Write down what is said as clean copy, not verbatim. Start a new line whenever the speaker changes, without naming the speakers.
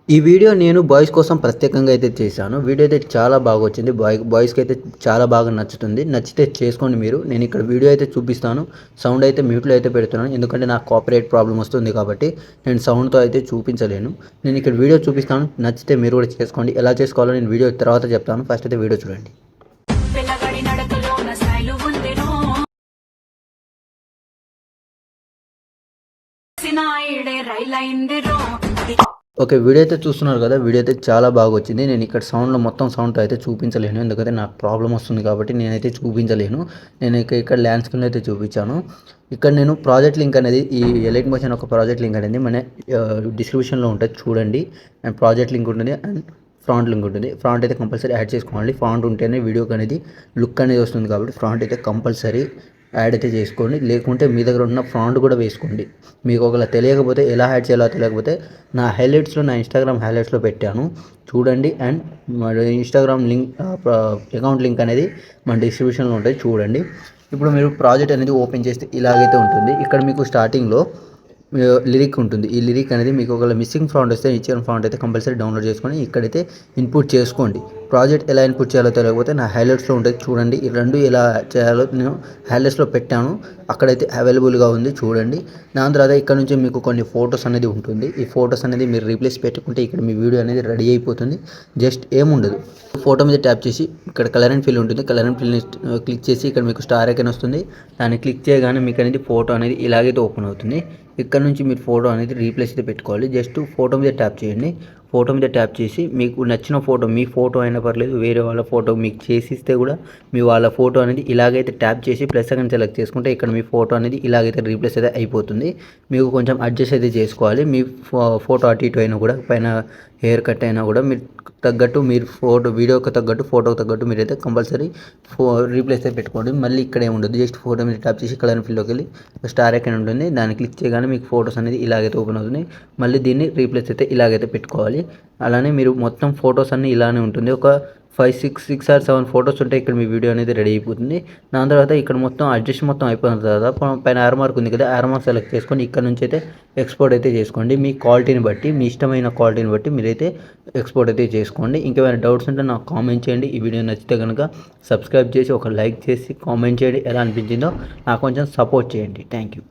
ఈ వీడియో నేను బాయ్స్ కోసం ప్రత్యేకంగా అయితే చేశాను. వీడియో అయితే చాలా బాగా వచ్చింది. బాయ్స్‌కి అయితే చాలా బాగా నచ్చుతుంది. నచ్చితే చేసుకోండి మీరు. నేను ఇక్కడ వీడియో అయితే చూపిస్తాను. సౌండ్ అయితే మ్యూట్‌లో అయితే పెడుతున్నాను. ఎందుకంటే నాకు కాపీరైట్ ప్రాబ్లమ్ వస్తుంది కాబట్టి నేను సౌండ్‌తో అయితే చూపించలేను. నేను ఇక్కడ వీడియో చూపిస్తాను. నచ్చితే మీరు కూడా చేసుకోండి. ఎలా చేసుకోవాలో నేను వీడియో తర్వాత చెప్తాను. ఫస్ట్ అయితే వీడియో చూడండి. ఓకే. వీడియో అయితే చూస్తున్నారు కదా! వీడియో అయితే చాలా బాగా వచ్చింది. నేను ఇక్కడ సౌండ్‌లో మొత్తం సౌండ్‌తో అయితే చూపించలేను. ఎందుకంటే నాకు ప్రాబ్లమ్ వస్తుంది కాబట్టి నేనైతే చూపించలేను. నేను ఇక్కడ ల్యాండ్ స్క్రీన్‌లో అయితే చూపించాను. ఇక్కడ నేను ప్రాజెక్ట్ లింక్ అనేది ఈ ఎలైట్ మోషన్ ఒక ప్రాజెక్ట్ లింక్ అనేది మన డిస్క్రిప్షన్‌లో ఉంటది చూడండి. అండ్ ప్రాజెక్ట్ లింక్ ఉంటుంది. అండ్ ఫ్రాంట్ లింక్ ఉంటుంది. ఫ్రాంట్ అయితే కంపల్సరీ యాడ్ చేసుకోవాలి. ఫ్రాంట్ ఉంటేనే వీడియోకి అనేది లుక్ అనేది వస్తుంది కాబట్టి ఫ్రాంట్ అయితే కంపల్సరీ యాడ్ అయితే చేసుకోండి. లేకుంటే మీ దగ్గర ఉన్న ఫాంట్ కూడా వేసుకోండి. మీకు ఒకవేళ తెలియకపోతే ఎలా యాడ్ చేయాలో తెలియకపోతే నా ఇన్‌స్టాగ్రామ్ హైలైట్స్‌లో పెట్టాను చూడండి. అండ్ మన ఇన్‌స్టాగ్రామ్ లింక్ అకౌంట్ లింక్ అనేది మన డిస్క్రిప్షన్‌లో ఉంటుంది చూడండి. ఇప్పుడు మీరు ప్రాజెక్ట్ అనేది ఓపెన్ చేస్తే ఇలాగైతే ఉంటుంది. ఇక్కడ మీకు స్టార్టింగ్‌లో లిరిక్ ఉంటుంది. ఈ లిరిక్ అనేది మీకు ఒకవేళ మిస్సింగ్ ఫాంట్ వస్తే ఇచ్చిన ఫాంట్ అయితే కంపల్సరీ డౌన్లోడ్ చేసుకొని ఇక్కడైతే ఇన్పుట్ చేసుకోండి. ప్రాజెక్ట్ ఎలా ఇన్పుట్ చేయాలో తెలియకపోతే నా హైలైట్స్‌లో ఉంటుంది చూడండి. ఈ రెండు ఎలా చేయాలో నేను హైలైట్స్‌లో పెట్టాను. అక్కడైతే అవైలబుల్‌గా ఉంది చూడండి. దాని తర్వాత ఇక్కడ నుంచి మీకు కొన్ని ఫొటోస్ అనేది ఉంటుంది. ఈ ఫొటోస్ అనేది మీరు రీప్లేస్ పెట్టుకుంటే ఇక్కడ మీ వీడియో అనేది రెడీ అయిపోతుంది. జస్ట్ ఏముండదు. ఫోటో మీద ట్యాప్ చేసి ఇక్కడ కలర్ అండ్ ఫిల్ ఉంటుంది. కలర్ అండ్ ఫిల్‌ని క్లిక్ చేసి ఇక్కడ మీకు స్టార్ ఐకాన్ వస్తుంది. దాన్ని క్లిక్ చేయగానే మీకు అనేది ఫోటో అనేది ఇలాగైతే ఓపెన్ అవుతుంది. ఇక్కడ నుంచి మీరు ఫోటో అనేది రీప్లేస్ అయితే పెట్టుకోవాలి. జస్ట్ ఫోటో మీద ట్యాప్ చేయండి. ఫోటో మీద ట్యాప్ చేసి మీకు నచ్చిన ఫోటో మీ ఫోటో అయినా పర్లేదు, వేరే వాళ్ళ ఫోటో మీకు చేసిస్తే కూడా మీ వాళ్ళ ఫోటో అనేది ఇలాగైతే ట్యాప్ చేసి ప్లస్ సెకండ్ సెలెక్ట్ చేసుకుంటే ఇక్కడ మీ ఫోటో అనేది ఇలాగైతే రీప్లేస్ అయితే అయిపోతుంది. మీకు కొంచెం అడ్జస్ట్ అయితే చేసుకోవాలి. మీ ఫోటో అటు ఇటు అయినా కూడా పైన హెయిర్ కట్ అయినా కూడా మీరు తగ్గట్టు మీరు వీడియోకి తగ్గట్టు ఫోటోకి తగ్గట్టు మీరైతే కంపల్సరీ రీప్లేస్ అయితే పెట్టుకోండి. మళ్ళీ ఇక్కడ ఏముండదు. జస్ట్ ఫోటో మీద ట్యాప్ చేసి కలర్ ఫిల్లోకి వెళ్ళి స్టార్ ఐకాన్ ఉంటుంది. దాన్ని క్లిక్ చేయగానే మీకు ఫోటోస్ అనేది ఇలాగైతే ఓపెన్ అవుతుంది. మళ్ళీ దీన్ని రీప్లేస్ అయితే ఇలాగైతే పెట్టుకోవాలి. అలానే మీరు మొత్తం ఫొటోస్ అన్నీ ఇలానే ఉంటుంది. ఒక 6 ఆర్ 7 ఫొటోస్ ఉంటే ఇక్కడ మీ వీడియో అనేది రెడీ అయిపోతుంది. దాని తర్వాత ఇక్కడ మొత్తం అడ్జస్ట్ మొత్తం అయిపోయిన తర్వాత పైన యారో మార్క్ ఉంది కదా! యారో మార్క్ సెలెక్ట్ చేసుకొని ఇక్కడ నుంచి అయితే ఎక్స్పోర్ట్ అయితే చేసుకోండి. మీ క్వాలిటీని బట్టి మీ ఇష్టమైన క్వాలిటీని బట్టి మీరైతే ఎక్స్పోర్ట్ అయితే చేసుకోండి. ఇంకేమైనా డౌట్స్ ఉంటే నాకు కామెంట్ చేయండి. ఈ వీడియో నచ్చితే కనుక సబ్స్క్రైబ్ చేసి ఒక లైక్ చేసి కామెంట్ చేయండి. ఎలా అనిపించిందో నాకు కొంచెం సపోర్ట్ చేయండి. Thank you.